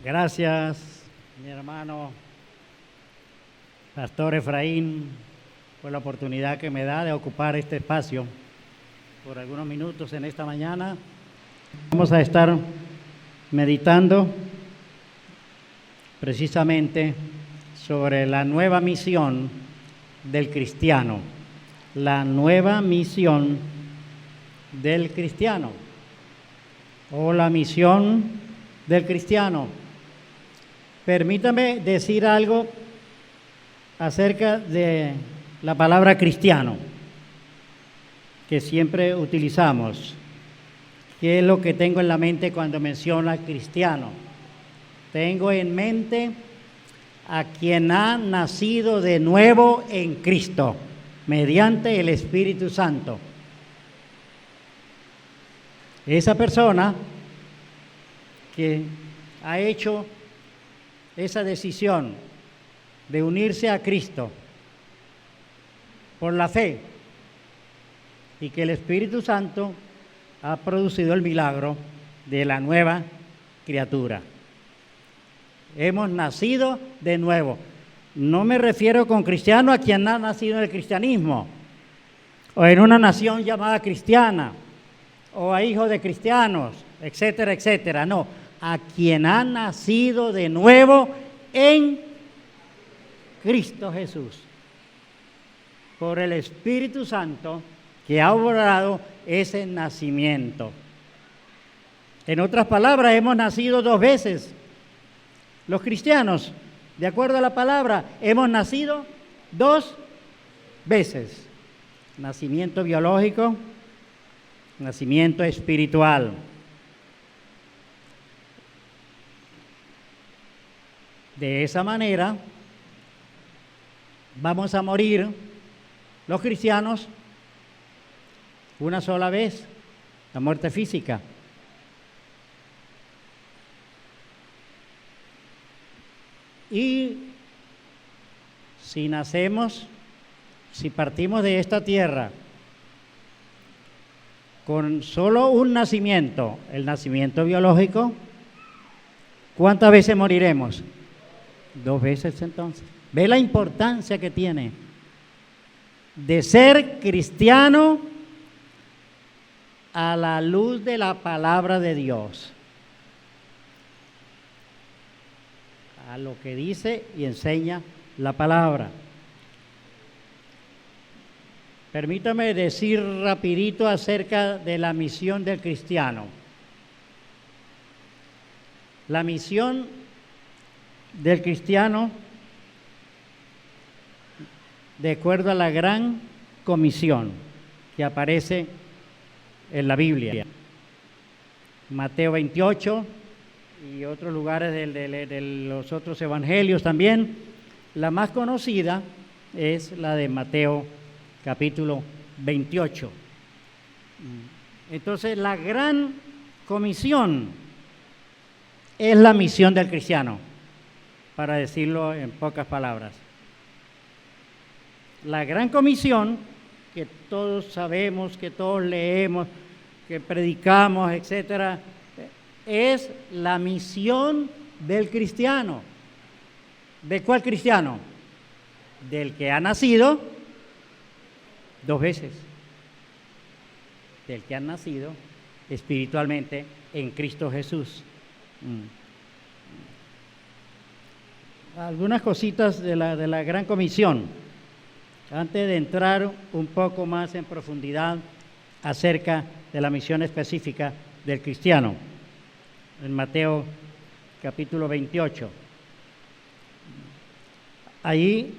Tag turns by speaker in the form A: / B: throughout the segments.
A: Gracias, mi hermano Pastor Efraín, por la oportunidad que me da de ocupar este espacio por algunos minutos en esta mañana. Vamos a estar meditando precisamente sobre la nueva misión del cristiano. La nueva misión del cristiano, o la misión del cristiano. Permítame decir algo acerca de la palabra cristiano, que siempre utilizamos. ¿Qué es lo que tengo en la mente cuando menciona cristiano? Tengo en mente a quien ha nacido de nuevo en Cristo, mediante el Espíritu Santo. Esa persona que ha hecho esa decisión de unirse a Cristo por la fe, y que el Espíritu Santo ha producido el milagro de la nueva criatura. Hemos nacido de nuevo. No me refiero con cristiano a quien ha nacido en el cristianismo, o en una nación llamada cristiana, o a hijos de cristianos, etcétera, etcétera. No, a quien ha nacido de nuevo en Cristo Jesús, por el Espíritu Santo que ha obrado ese nacimiento. En otras palabras, hemos nacido dos veces. Los cristianos, de acuerdo a la palabra, hemos nacido dos veces. Nacimiento biológico, nacimiento espiritual. De esa manera, vamos a morir los cristianos una sola vez, la muerte física. Y si nacemos, si partimos de esta tierra con solo un nacimiento, el nacimiento biológico, ¿cuántas veces moriremos? Dos veces entonces. ¿Ve la importancia que tiene de ser cristiano a la luz de la palabra de Dios? A lo que dice y enseña la palabra. Permítame decir rapidito acerca de la misión del cristiano. La misión del cristiano, de acuerdo a la gran comisión que aparece en la Biblia, Mateo 28 y otros lugares de los otros evangelios también. La más conocida es la de Mateo capítulo 28. Entonces, la gran comisión es la misión del cristiano, para decirlo en pocas palabras. La gran comisión, que todos sabemos, que todos leemos, que predicamos, etcétera, es la misión del cristiano. ¿De cuál cristiano? Del que ha nacido dos veces. Del que ha nacido espiritualmente en Cristo Jesús. Algunas cositas de la gran comisión, antes de entrar un poco más en profundidad acerca de la misión específica del cristiano. En Mateo capítulo 28. Ahí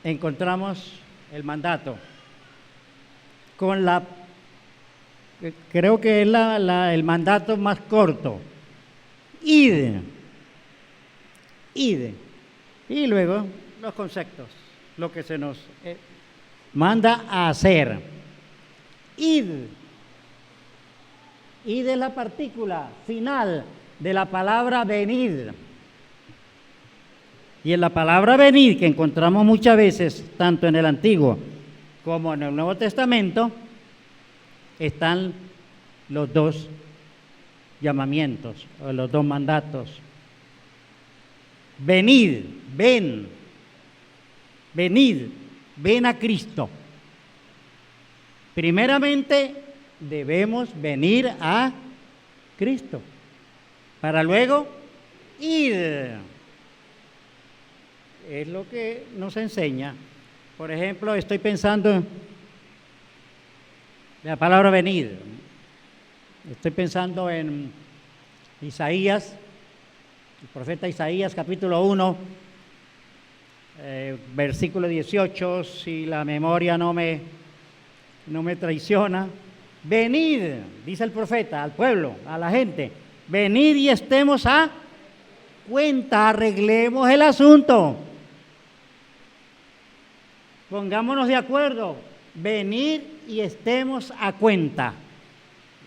A: encontramos el mandato con creo que es el mandato más corto. Id. Y luego los conceptos, lo que se nos manda a hacer. Id. Id es la partícula final de la palabra venid. Y en la palabra venid, que encontramos muchas veces, tanto en el Antiguo como en el Nuevo Testamento, están los dos llamamientos, o los dos mandatos. venid, venid, ven a Cristo. Primeramente debemos venir a Cristo para luego ir. Es lo que nos enseña. Por ejemplo, estoy pensando en la palabra venid. Estoy pensando en Isaías, el profeta Isaías, capítulo 1, versículo 18, si la memoria no me traiciona. Venid, dice el profeta, al pueblo, a la gente, venid y estemos a cuenta, arreglemos el asunto. Pongámonos de acuerdo, venid y estemos a cuenta.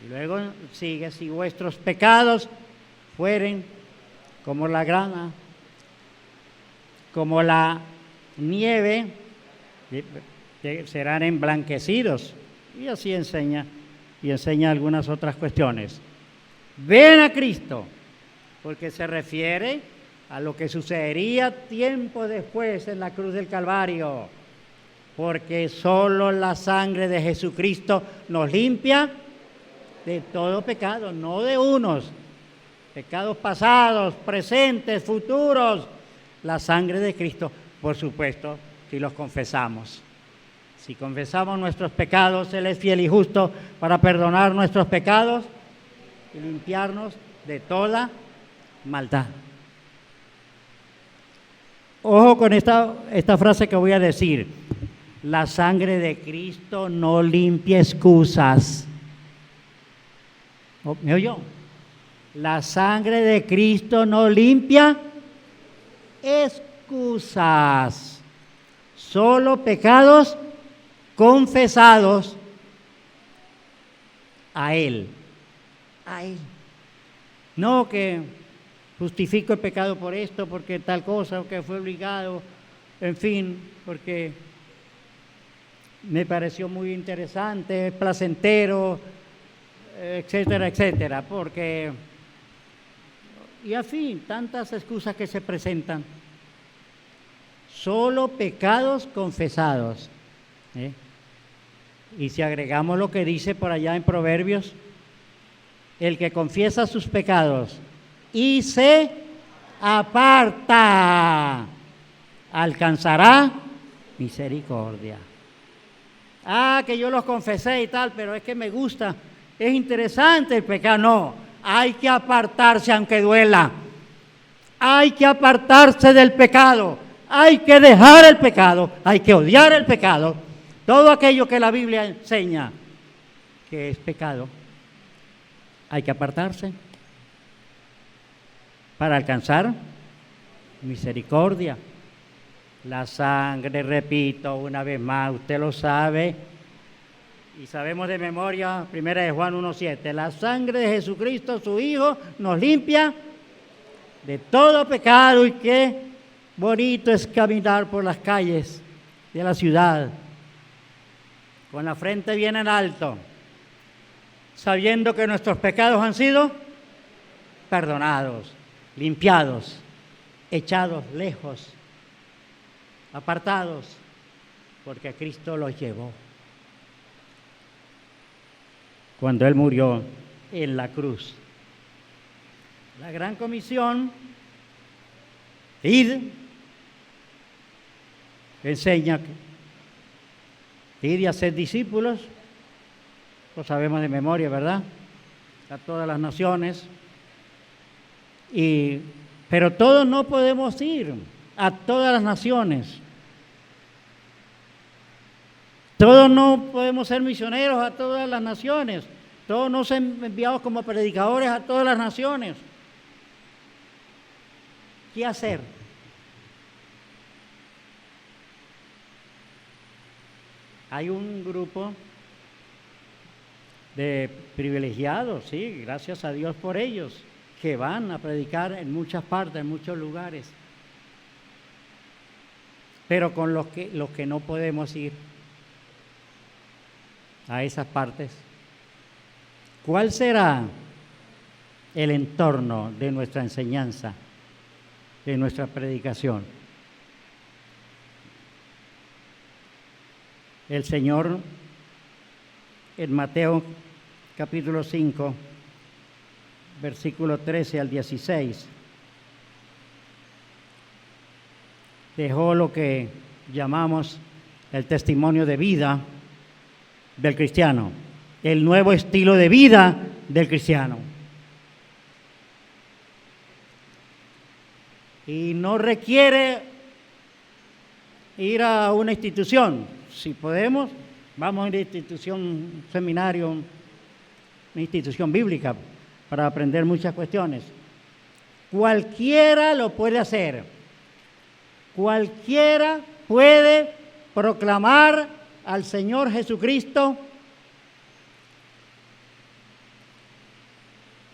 A: Y luego sigue, si vuestros pecados fueren como la grana, como la nieve, serán emblanquecidos. Y así enseña algunas otras cuestiones. Ven a Cristo, porque se refiere a lo que sucedería tiempo después en la cruz del Calvario, porque solo la sangre de Jesucristo nos limpia de todo pecado, no de unos, pecados pasados, presentes, futuros. La sangre de Cristo, por supuesto, si los confesamos. Si confesamos nuestros pecados, Él es fiel y justo para perdonar nuestros pecados y limpiarnos de toda maldad. Ojo con esta frase que voy a decir. La sangre de Cristo no limpia excusas. ¿Me oyó? La sangre de Cristo no limpia excusas. Solo pecados confesados a Él. A Él. No que justifico el pecado por esto, porque tal cosa, o que fue obligado, en fin, porque me pareció muy interesante, placentero, etcétera, etcétera, porque, y en fin, tantas excusas que se presentan. Solo pecados confesados. Y si agregamos lo que dice por allá en Proverbios, el que confiesa sus pecados y se aparta, alcanzará misericordia. Ah, que yo los confesé y tal, pero es que me gusta, es interesante el pecado. No, hay que apartarse aunque duela. Hay que apartarse del pecado. Hay que dejar el pecado. Hay que odiar el pecado. Todo aquello que la Biblia enseña que es pecado, hay que apartarse para alcanzar misericordia. La sangre, repito una vez más, usted lo sabe y sabemos de memoria, 1 de Juan 1:7, la sangre de Jesucristo, su Hijo, nos limpia de todo pecado. Y qué bonito es caminar por las calles de la ciudad con la frente bien en alto, sabiendo que nuestros pecados han sido perdonados, limpiados, echados lejos, apartados, porque Cristo los llevó cuando Él murió en la cruz. La gran comisión, id, enseña, id y hacer discípulos, lo sabemos de memoria, ¿verdad? A todas las naciones. Pero todos no podemos ir a todas las naciones. Todos no podemos ser misioneros a todas las naciones. Todos no son enviados como predicadores a todas las naciones. ¿Qué hacer? Hay un grupo de privilegiados, sí, gracias a Dios por ellos, que van a predicar en muchas partes, en muchos lugares. Pero con los que no podemos ir a esas partes, ¿cuál será el entorno de nuestra enseñanza? en nuestra predicación. El Señor en Mateo capítulo 5, versículo 13 al 16, dejó lo que llamamos el testimonio de vida del cristiano, el nuevo estilo de vida del cristiano. Y no requiere ir a una institución. Si podemos, vamos a una institución, un seminario, una institución bíblica para aprender muchas cuestiones. Cualquiera lo puede hacer. Cualquiera puede proclamar al Señor Jesucristo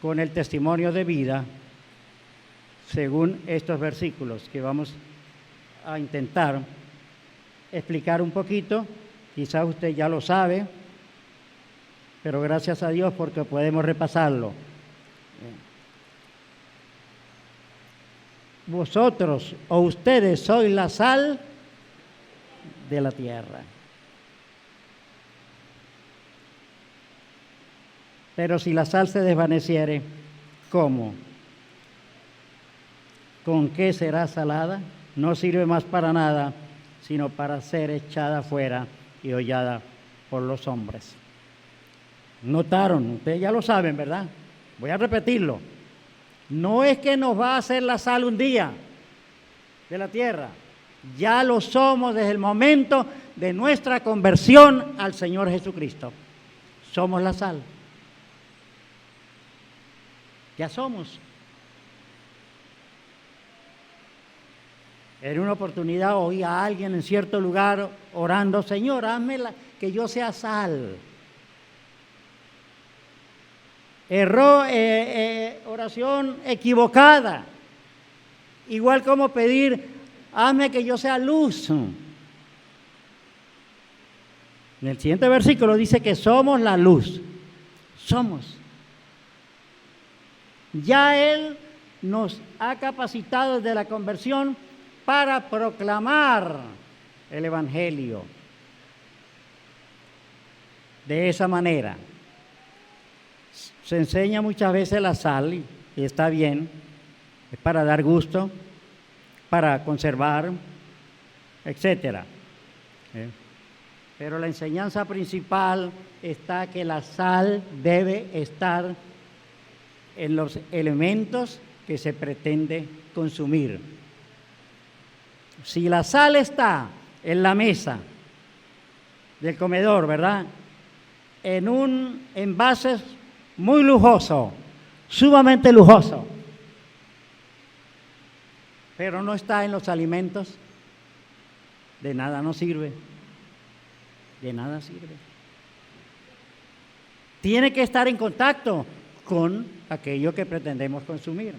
A: con el testimonio de vida, según estos versículos que vamos a intentar explicar un poquito. Quizás usted ya lo sabe, pero gracias a Dios porque podemos repasarlo. Vosotros o ustedes sois la sal de la tierra. Pero si la sal se desvaneciere, ¿cómo? ¿Con qué será salada? No sirve más para nada, sino para ser echada fuera y hollada por los hombres. ¿Notaron? Ustedes ya lo saben, ¿verdad? Voy a repetirlo. No es que nos va a hacer la sal un día de la tierra. Ya lo somos desde el momento de nuestra conversión al Señor Jesucristo. Somos la sal. Ya somos. En una oportunidad oí a alguien en cierto lugar orando: Señor, hazme que yo sea sal. Erró, oración equivocada. Igual como pedir: hazme que yo sea luz. En el siguiente versículo dice que somos la luz. Somos. Ya Él nos ha capacitado desde la conversión para proclamar el Evangelio. De esa manera. Se enseña muchas veces la sal, y está bien, es para dar gusto, para conservar, etcétera. Pero la enseñanza principal está que la sal debe estar en los elementos que se pretende consumir. Si la sal está en la mesa del comedor, ¿verdad?, en un envase muy lujoso, sumamente lujoso, pero no está en los alimentos, de nada nos sirve. De nada sirve. Tiene que estar en contacto con aquello que pretendemos consumir.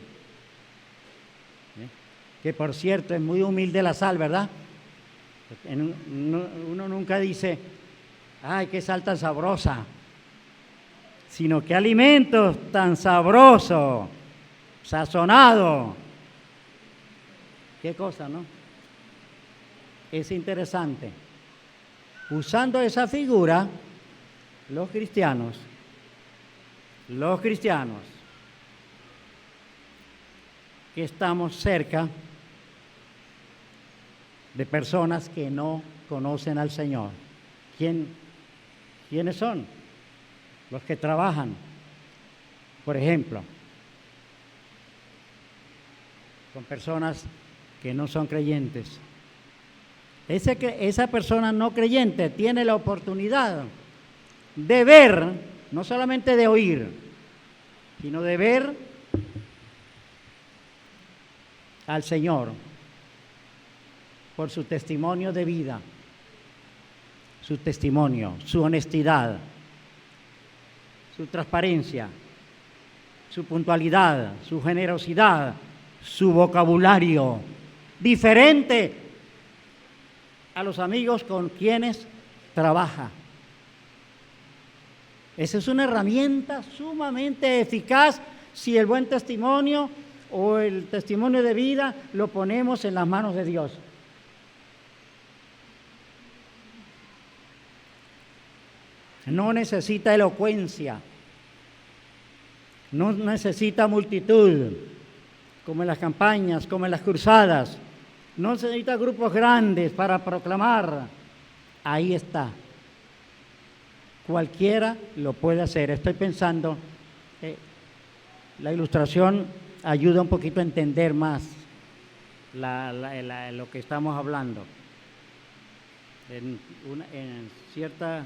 A: Que por cierto es muy humilde la sal, ¿verdad? Uno nunca dice: ¡ay, qué sal tan sabrosa! Sino qué alimentos tan sabrosos, sazonado. Qué cosa, ¿no? Es interesante. Usando esa figura, los cristianos que estamos cerca de personas que no conocen al Señor. ¿Quiénes son? Los que trabajan, por ejemplo, con personas que no son creyentes. Esa persona no creyente tiene la oportunidad de ver, no solamente de oír, sino de ver al Señor por su testimonio de vida, su testimonio, su honestidad, su transparencia, su puntualidad, su generosidad, su vocabulario, diferente a los amigos con quienes trabaja. Esa es una herramienta sumamente eficaz si el buen testimonio o el testimonio de vida lo ponemos en las manos de Dios. No necesita elocuencia, no necesita multitud, como en las campañas, como en las cruzadas. No necesita grupos grandes para proclamar. Ahí está. Cualquiera lo puede hacer. Estoy pensando, la ilustración ayuda un poquito a entender más lo que estamos hablando. En cierta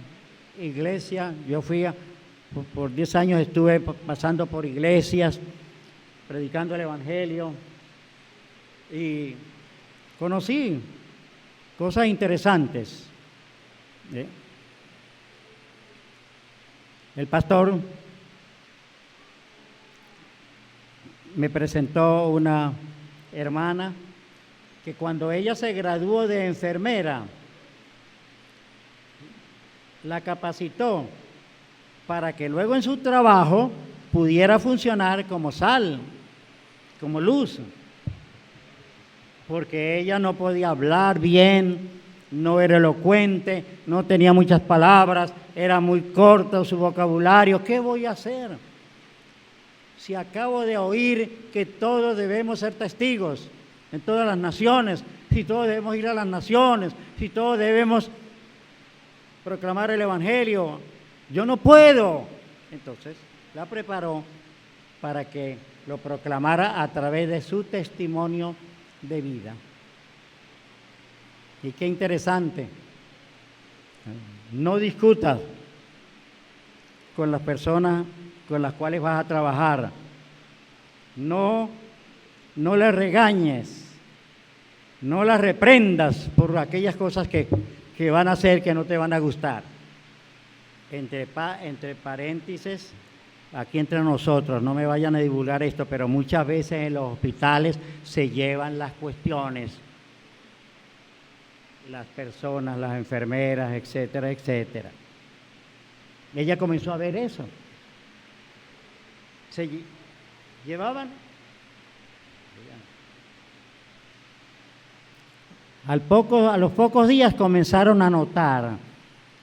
A: iglesia, yo fui por 10 años estuve pasando por iglesias, predicando el Evangelio, y conocí cosas interesantes. El pastor me presentó una hermana que cuando ella se graduó de enfermera, la capacitó para que luego en su trabajo pudiera funcionar como sal, como luz, porque ella no podía hablar bien, no era elocuente, no tenía muchas palabras, era muy corto su vocabulario. ¿Qué voy a hacer? Si acabo de oír que todos debemos ser testigos en todas las naciones, si todos debemos ir a las naciones, si todos debemos proclamar el Evangelio, yo no puedo. Entonces la preparó para que lo proclamara a través de su testimonio de vida. Y qué interesante. No discutas con las personas con las cuales vas a trabajar. No les regañes, no las reprendas por aquellas cosas que van a hacer que no te van a gustar. Entre paréntesis, aquí entre nosotros, no me vayan a divulgar esto, pero muchas veces en los hospitales se llevan las cuestiones, las personas, las enfermeras, etcétera, etcétera. Ella comenzó a ver eso. Se llevaban. A los pocos días comenzaron a notar,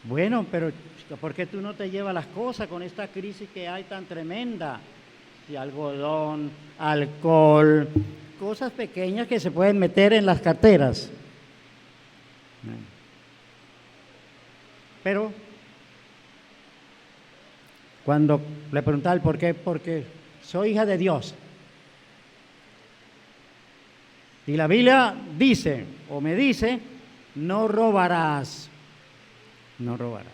A: bueno, pero ¿por qué tú no te llevas las cosas con esta crisis que hay tan tremenda? De algodón, alcohol, cosas pequeñas que se pueden meter en las carteras. Pero cuando le preguntaba el por qué, porque soy hija de Dios. Y la Biblia dice, o me dice, no robarás. No robarás.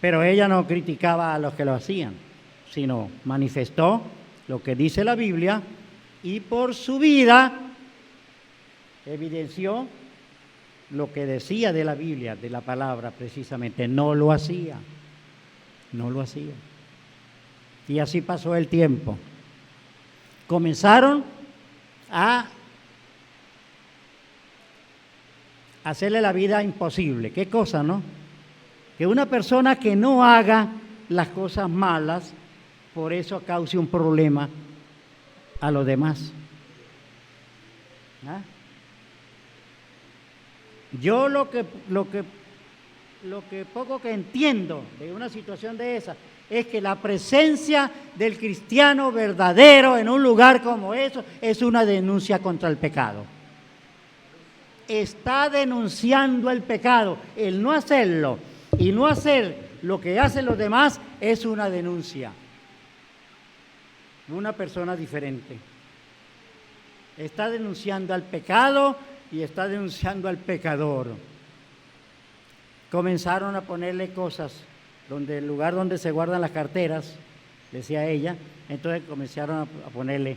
A: Pero ella no criticaba a los que lo hacían, sino manifestó lo que dice la Biblia y por su vida evidenció lo que decía de la Biblia, de la palabra precisamente. No lo hacía. No lo hacía. Y así pasó el tiempo. Comenzaron a hacerle la vida imposible. ¿Qué cosa, no? Que una persona que no haga las cosas malas, por eso cause un problema a los demás. ¿Ah? Yo lo que poco que entiendo de una situación de esa es que la presencia del cristiano verdadero en un lugar como eso es una denuncia contra el pecado. Está denunciando el pecado. El no hacerlo y no hacer lo que hacen los demás es una denuncia. Una persona diferente. Está denunciando al pecado y está denunciando al pecador. Comenzaron a ponerle cosas donde el lugar donde se guardan las carteras, decía ella, entonces comenzaron a ponerle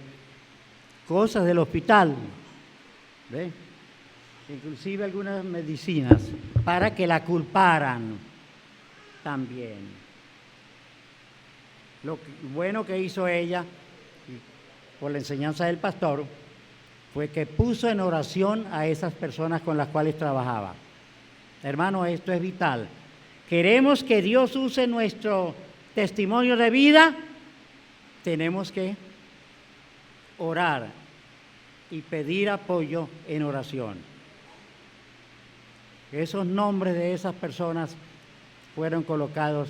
A: cosas del hospital, ¿ve? Inclusive algunas medicinas, para que la culparan también. Lo bueno que hizo ella, por la enseñanza del pastor, fue que puso en oración a esas personas con las cuales trabajaba. Hermano, esto es vital. Queremos que Dios use nuestro testimonio de vida, tenemos que orar y pedir apoyo en oración. Esos nombres de esas personas fueron colocados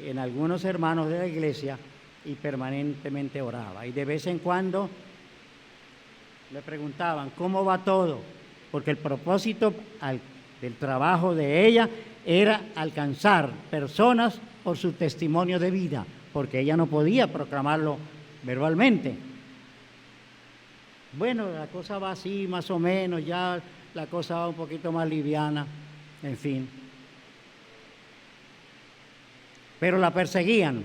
A: en algunos hermanos de la iglesia y permanentemente oraba. Y de vez en cuando le preguntaban, ¿cómo va todo? Porque el propósito del trabajo de ella era alcanzar personas por su testimonio de vida, porque ella no podía proclamarlo verbalmente. Bueno, la cosa va así, más o menos, ya la cosa va un poquito más liviana, en fin. Pero la perseguían.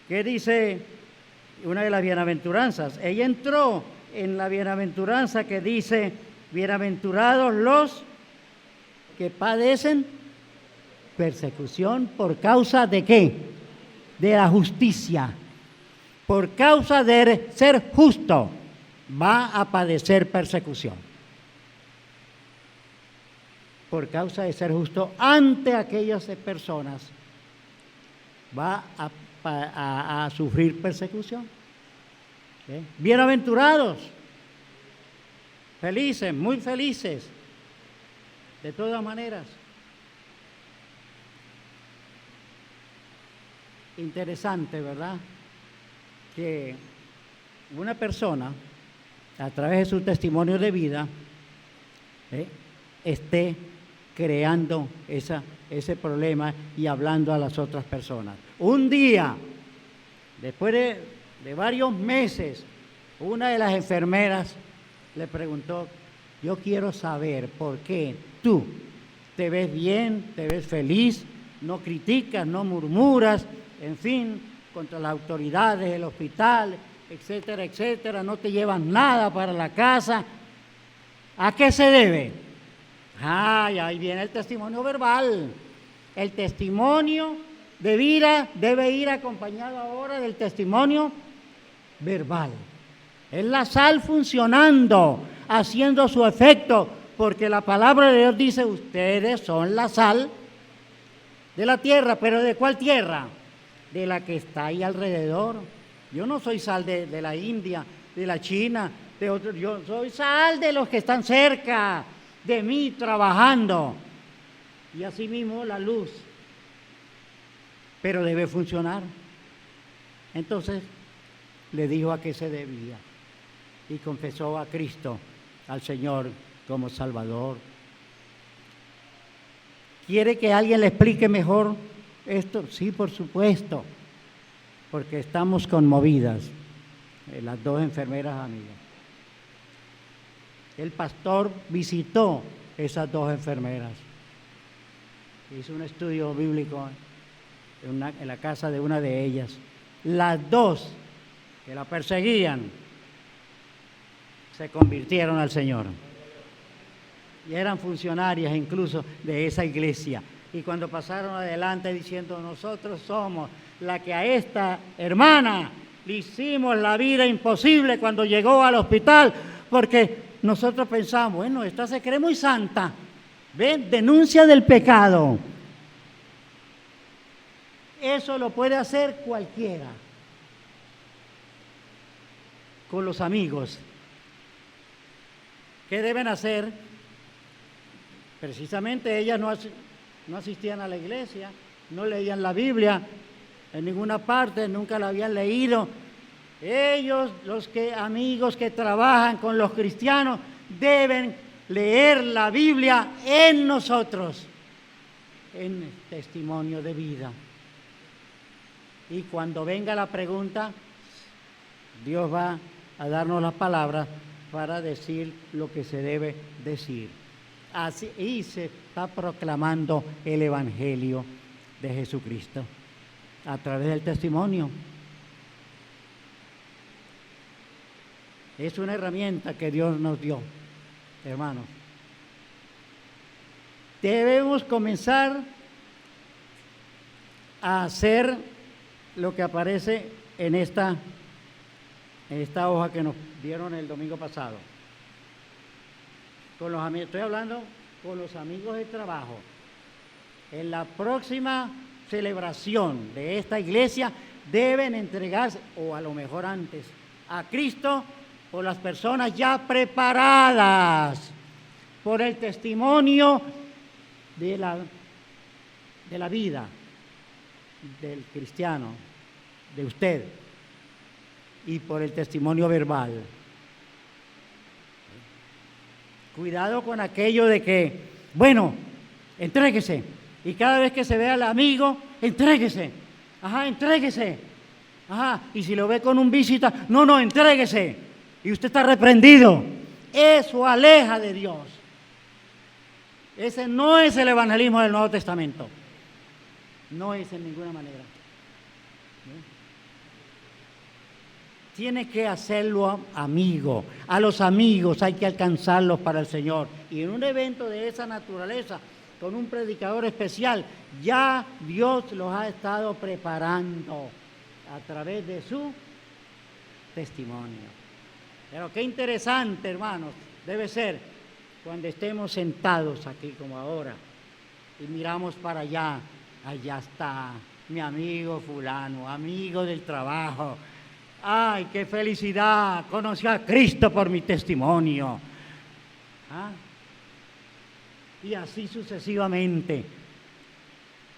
A: ¿Qué dice una de las bienaventuranzas? Ella entró en la bienaventuranza que dice, bienaventurados los que padecen persecución por causa de ¿qué? De la justicia. Por causa de ser justo, va a padecer persecución. Por causa de ser justo ante aquellas personas, va a sufrir persecución. ¿Sí? Bienaventurados, felices, muy felices, de todas maneras. Interesante, ¿verdad? Que una persona, a través de su testimonio de vida, esté creando ese problema y hablando a las otras personas. Un día, después de varios meses, una de las enfermeras le preguntó, yo quiero saber por qué tú te ves bien, te ves feliz, no criticas, no murmuras, en fin, contra las autoridades del hospital, etcétera, etcétera, no te llevas nada para la casa. ¿A qué se debe? Ay, ahí viene el testimonio verbal. El testimonio de vida debe ir acompañado ahora del testimonio verbal. Es la sal funcionando, haciendo su efecto, porque la palabra de Dios dice, ustedes son la sal de la tierra, pero ¿de cuál tierra? De la que está ahí alrededor. Yo no soy sal de la India, de la China, de otros, yo soy sal de los que están cerca de mí trabajando. Y así mismo la luz. Pero debe funcionar. Entonces le dijo a qué se debía y confesó a Cristo, al Señor, como Salvador. ¿Quiere que alguien le explique mejor esto? Sí, por supuesto, porque estamos conmovidas, las dos enfermeras amigas. El pastor visitó esas dos enfermeras, hizo un estudio bíblico en la casa de una de ellas. Las dos que la perseguían se convirtieron al Señor y eran funcionarias incluso de esa iglesia. Y cuando pasaron adelante diciendo, nosotros somos la que a esta hermana le hicimos la vida imposible cuando llegó al hospital, porque nosotros pensamos, bueno, esta se cree muy santa, ¿ven? Denuncia del pecado. Eso lo puede hacer cualquiera, con los amigos. ¿Qué deben hacer? Precisamente ellas no asistían a la iglesia, no leían la Biblia en ninguna parte, nunca la habían leído. Ellos, amigos que trabajan con los cristianos, deben leer la Biblia en nosotros, en el testimonio de vida. Y cuando venga la pregunta, Dios va a darnos las palabras para decir lo que se debe decir. Así, y se está proclamando el Evangelio de Jesucristo a través del testimonio. Es una herramienta que Dios nos dio, hermanos. Debemos comenzar a hacer lo que aparece en esta hoja que nos dieron el domingo pasado. Con los amigos, estoy hablando con los amigos de trabajo. En la próxima celebración de esta iglesia deben entregarse, o a lo mejor antes, a Cristo por las personas ya preparadas, por el testimonio de la vida del cristiano, de usted, y por el testimonio verbal. Cuidado con aquello de que, bueno, entréguese, y cada vez que se vea al amigo, entréguese, entréguese, y si lo ve con un visita, no, entréguese, y usted está reprendido. Eso aleja de Dios. Ese no es el evangelismo del Nuevo Testamento. No es en ninguna manera. Tiene que hacerlo amigo. A los amigos hay que alcanzarlos para el Señor. Y en un evento de esa naturaleza, con un predicador especial, ya Dios los ha estado preparando a través de su testimonio. Pero qué interesante, hermanos, debe ser cuando estemos sentados aquí como ahora y miramos para allá. Allá está mi amigo fulano, amigo del trabajo. ¡Ay, qué felicidad! Conocí a Cristo por mi testimonio. Y así sucesivamente.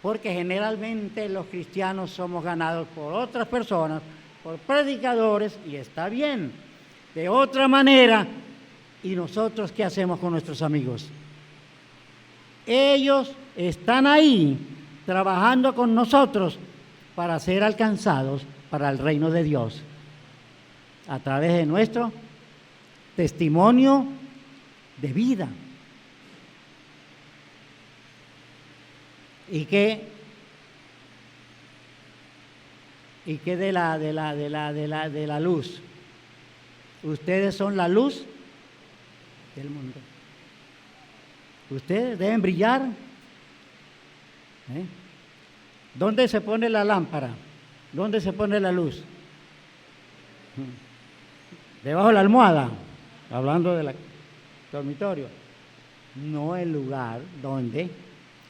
A: Porque generalmente los cristianos somos ganados por otras personas, por predicadores, y está bien. De otra manera, ¿y nosotros qué hacemos con nuestros amigos? Ellos están ahí trabajando con nosotros para ser alcanzados para el reino de Dios a través de nuestro testimonio de vida. ¿Y qué de la luz? Ustedes son la luz del mundo. Ustedes deben brillar. ¿Dónde se pone la lámpara? ¿Dónde se pone la luz? Debajo de la almohada, hablando del dormitorio. No el lugar donde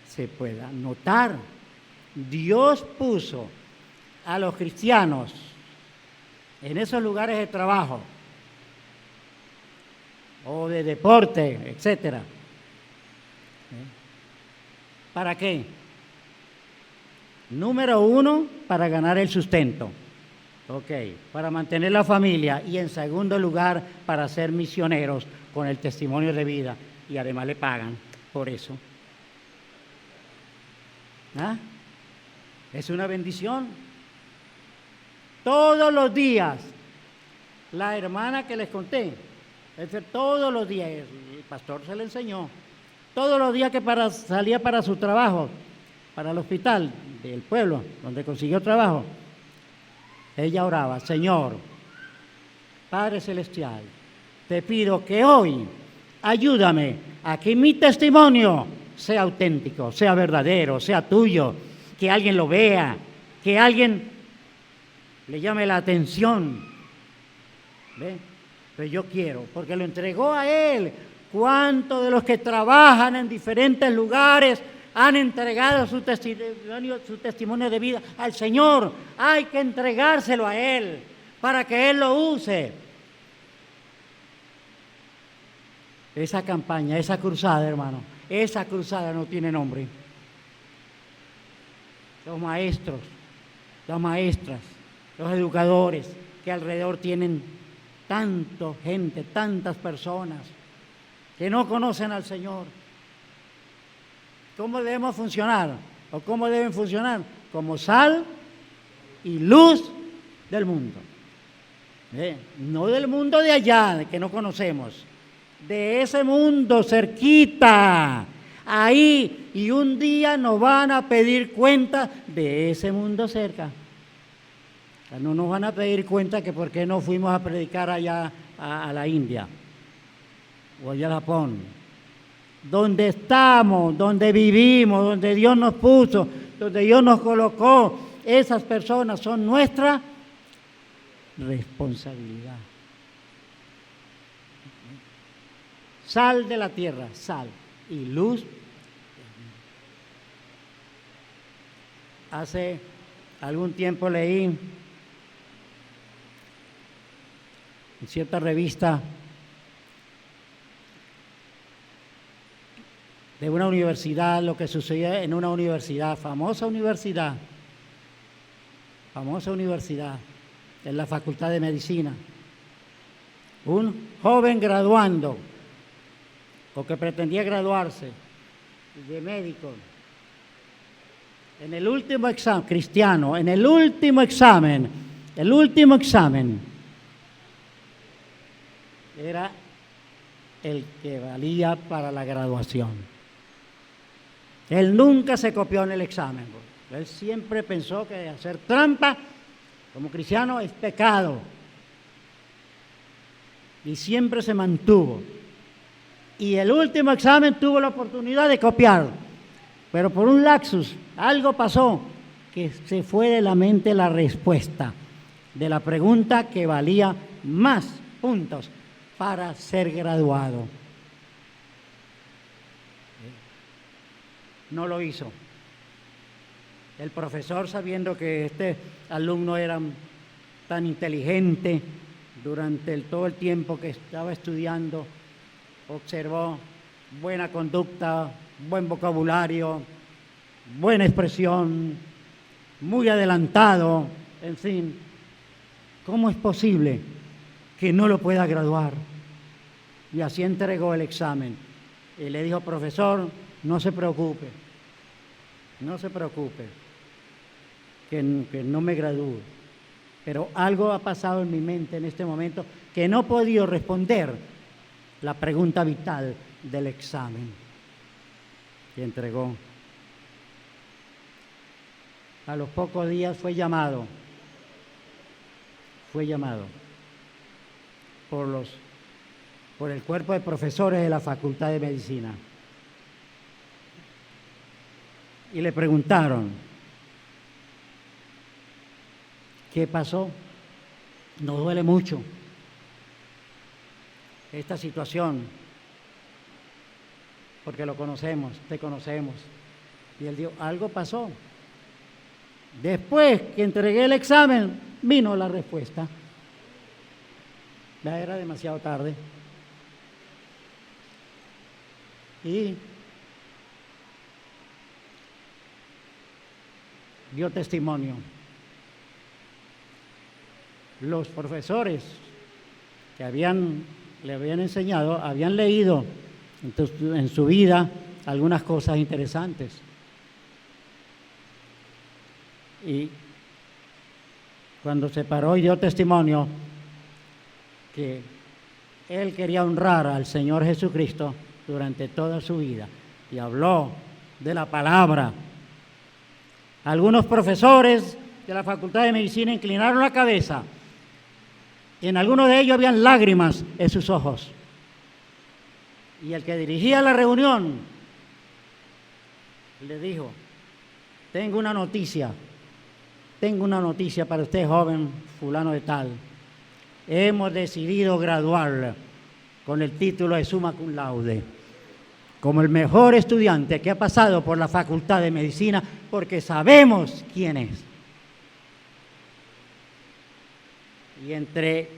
A: se pueda notar. Dios puso a los cristianos en esos lugares de trabajo o de deporte, etcétera. ¿Para qué? Número 1, para ganar el sustento. Para mantener la familia. Y en segundo lugar, para ser misioneros con el testimonio de vida. Y además le pagan por eso. Es una bendición. Todos los días, la hermana que les conté, todos los días, el pastor se le enseñó, todos los días que salía para su trabajo, para el hospital del pueblo, donde consiguió trabajo, ella oraba: Señor, Padre Celestial, te pido que hoy ayúdame a que mi testimonio sea auténtico, sea verdadero, sea tuyo, que alguien lo vea, que alguien le llame la atención. ¿Ve? Pero yo quiero, porque lo entregó a Él. ¿Cuántos de los que trabajan en diferentes lugares han entregado su testimonio de vida al Señor? Hay que entregárselo a Él para que Él lo use. Esa campaña, esa cruzada, hermano, esa cruzada no tiene nombre. Los maestros, las maestras, los educadores que alrededor tienen tanta gente, tantas personas que no conocen al Señor. ¿Cómo debemos funcionar? ¿O cómo deben funcionar? Como sal y luz del mundo. No del mundo de allá, que no conocemos, de ese mundo cerquita, ahí, y un día nos van a pedir cuenta de ese mundo cerca. No nos van a pedir cuenta que por qué no fuimos a predicar allá a la India o allá a Japón. Donde estamos, donde vivimos, donde Dios nos puso, donde Dios nos colocó, esas personas son nuestra responsabilidad. Sal de la tierra, sal y luz. Hace algún tiempo leí en cierta revista de una universidad, lo que sucedía en una universidad, famosa universidad, en la Facultad de Medicina. Un joven graduando, o que pretendía graduarse de médico, en el último examen, cristiano, en el último examen, era el que valía para la graduación. Él nunca se copió en el examen. Él siempre pensó que hacer trampa como cristiano es pecado. Y siempre se mantuvo. Y el último examen tuvo la oportunidad de copiar. Pero por un lapsus, algo pasó que se fue de la mente la respuesta de la pregunta que valía más puntos para ser graduado. No lo hizo. El profesor, sabiendo que este alumno era tan inteligente durante todo el tiempo que estaba estudiando, observó buena conducta, buen vocabulario, buena expresión, muy adelantado, en fin. ¿Cómo es posible que no lo pueda graduar? Y así entregó el examen. Y le dijo, profesor, no se preocupe, que no me gradúe. Pero algo ha pasado en mi mente en este momento que no he podido responder la pregunta vital del examen. Y entregó. A los pocos días fue llamado por el cuerpo de profesores de la Facultad de Medicina. Y le preguntaron, ¿qué pasó? Nos duele mucho esta situación, porque lo conocemos, te conocemos. Y él dijo, algo pasó. Después que entregué el examen, vino la respuesta. Ya era demasiado tarde. Y dio testimonio. Los profesores que le habían enseñado, habían leído en su vida algunas cosas interesantes. Y cuando se paró y dio testimonio que él quería honrar al Señor Jesucristo durante toda su vida y habló de la palabra, algunos profesores de la Facultad de Medicina inclinaron la cabeza y en algunos de ellos habían lágrimas en sus ojos. Y el que dirigía la reunión le dijo, tengo una noticia para usted, joven fulano de tal. Hemos decidido graduarla con el título de summa cum laude, como el mejor estudiante que ha pasado por la Facultad de Medicina, porque sabemos quién es.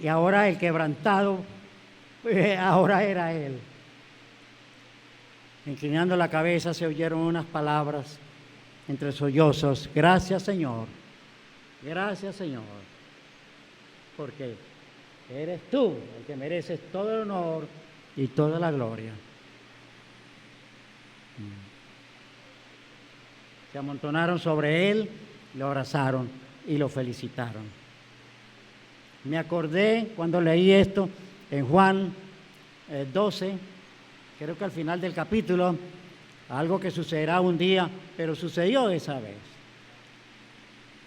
A: Y ahora el quebrantado, ahora era él. Inclinando la cabeza se oyeron unas palabras entre sollozos. Gracias, Señor. Gracias, Señor. Porque eres tú el que mereces todo el honor y toda la gloria. Se amontonaron sobre él, lo abrazaron y lo felicitaron. Me acordé cuando leí esto en Juan 12, creo que al final del capítulo, algo que sucederá un día, pero sucedió esa vez.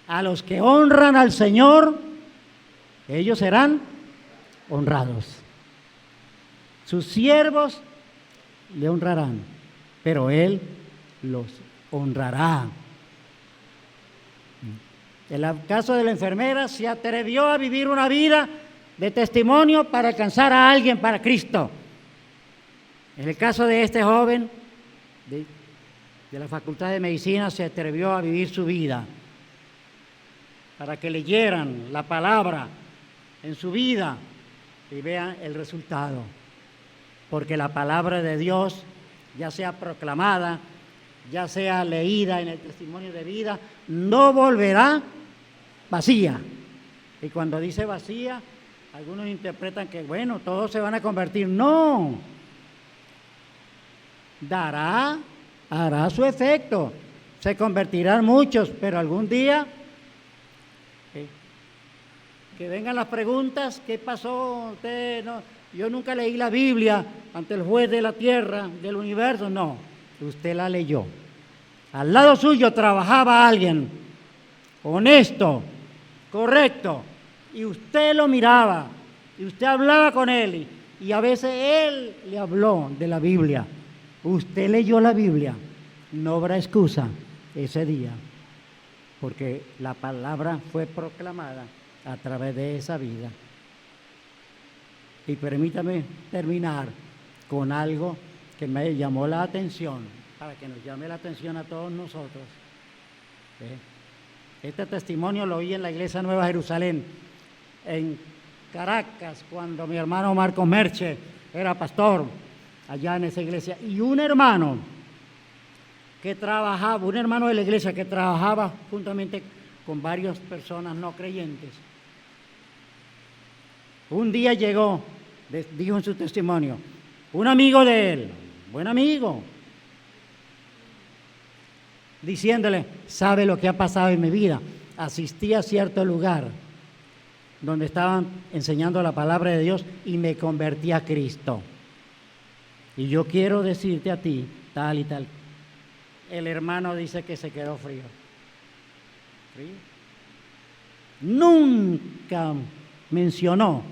A: A los que honran al Señor, ellos serán honrados. Sus siervos le honrarán, pero Él los honrará. En el caso de la enfermera, se atrevió a vivir una vida de testimonio para alcanzar a alguien para Cristo. En el caso de este joven de la Facultad de Medicina, se atrevió a vivir su vida para que leyeran la palabra en su vida, y vean el resultado. Porque la palabra de Dios, ya sea proclamada, ya sea leída en el testimonio de vida, no volverá vacía. Y cuando dice vacía, algunos interpretan que, bueno, todos se van a convertir. No. Hará su efecto. Se convertirán muchos, pero algún día que vengan las preguntas, ¿qué pasó? Usted no, yo nunca leí la Biblia ante el juez de la tierra, del universo. No, usted la leyó. Al lado suyo trabajaba alguien honesto, correcto, y usted lo miraba, y usted hablaba con él, y a veces él le habló de la Biblia. Usted leyó la Biblia, no habrá excusa ese día, porque la palabra fue proclamada a través de esa vida. Y permítame terminar con algo que me llamó la atención, para que nos llame la atención a todos nosotros. Este testimonio lo oí en la iglesia Nueva Jerusalén, en Caracas, cuando mi hermano Marco Merche era pastor allá en esa iglesia. Y un hermano de la iglesia que trabajaba juntamente con varias personas no creyentes, un día llegó, dijo en su testimonio, un amigo de él, buen amigo, diciéndole, ¿sabe lo que ha pasado en mi vida? Asistí a cierto lugar donde estaban enseñando la palabra de Dios y me convertí a Cristo. Y yo quiero decirte a ti, tal y tal. El hermano dice que se quedó frío. ¿Frío? Nunca mencionó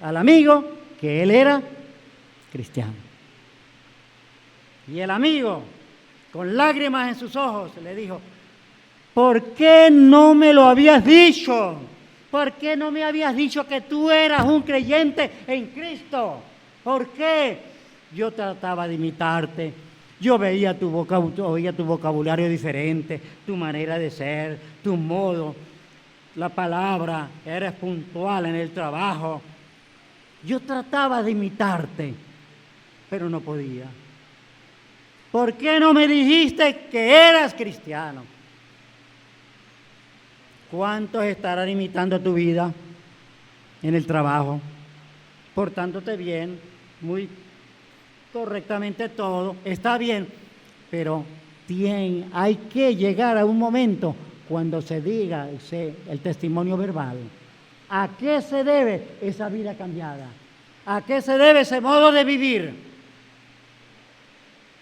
A: al amigo que él era cristiano. Y el amigo, con lágrimas en sus ojos, le dijo, ¿por qué no me lo habías dicho? ¿Por qué no me habías dicho que tú eras un creyente en Cristo? ¿Por qué? Yo trataba de imitarte, yo veía tu vocabulario diferente, tu manera de ser, tu modo, la palabra, eres puntual en el trabajo. Yo trataba de imitarte, pero no podía. ¿Por qué no me dijiste que eras cristiano? ¿Cuántos estarán imitando tu vida en el trabajo, portándote bien, muy correctamente todo? Está bien, pero hay que llegar a un momento cuando se diga el testimonio verbal. ¿A qué se debe esa vida cambiada? ¿A qué se debe ese modo de vivir?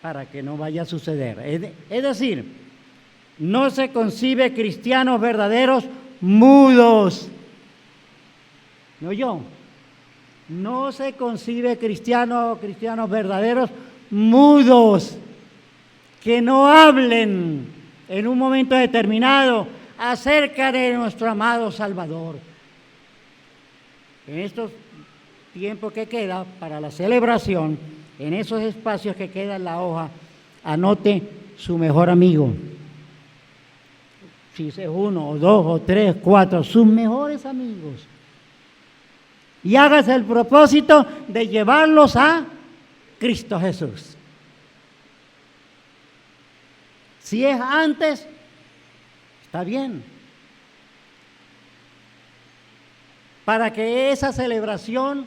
A: Para que no vaya a suceder. Es decir, no se concibe cristianos verdaderos mudos. ¿No yo? No se concibe cristianos verdaderos mudos, que no hablen en un momento determinado acerca de nuestro amado Salvador. En estos tiempos que queda para la celebración, en esos espacios que queda en la hoja, anote su mejor amigo. Si es uno, o dos, o tres, cuatro, sus mejores amigos. Y hágase el propósito de llevarlos a Cristo Jesús. Si es antes, está bien. Para que esa celebración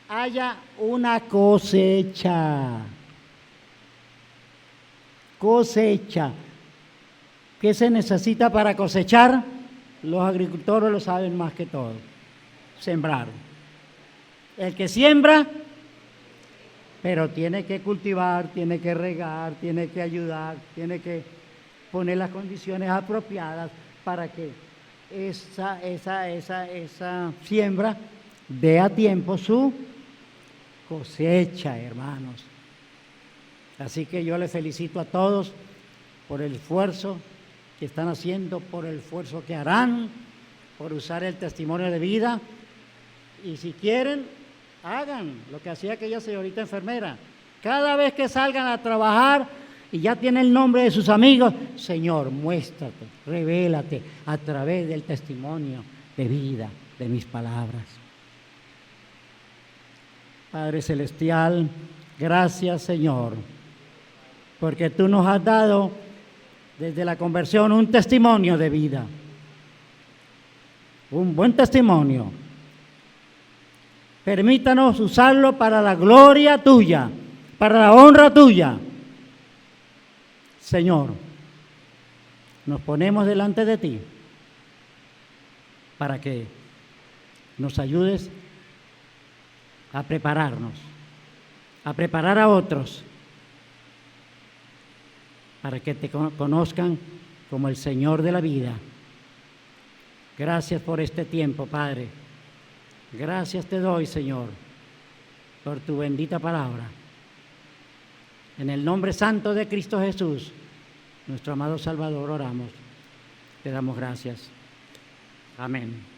A: haya una cosecha. Cosecha. ¿Qué se necesita para cosechar? Los agricultores lo saben más que todo. Sembrar. El que siembra, pero tiene que cultivar, tiene que regar, tiene que ayudar, tiene que poner las condiciones apropiadas para que esa siembra dé a tiempo su cosecha, hermanos. Así que yo les felicito a todos por el esfuerzo que están haciendo, por el esfuerzo que harán, por usar el testimonio de vida. Y si quieren, hagan lo que hacía aquella señorita enfermera. Cada vez que salgan a trabajar y ya tienen el nombre de sus amigos, Señor, muéstrate, revélate a través del testimonio de vida, de mis palabras. Padre Celestial, gracias, Señor, porque tú nos has dado desde la conversión un testimonio de vida, un buen testimonio. Permítanos usarlo para la gloria tuya, para la honra tuya. Señor, nos ponemos delante de ti para que nos ayudes a prepararnos, a preparar a otros para que te conozcan como el Señor de la vida. Gracias por este tiempo, Padre. Gracias te doy, Señor, por tu bendita palabra. En el nombre santo de Cristo Jesús, nuestro amado Salvador, oramos. Te damos gracias. Amén.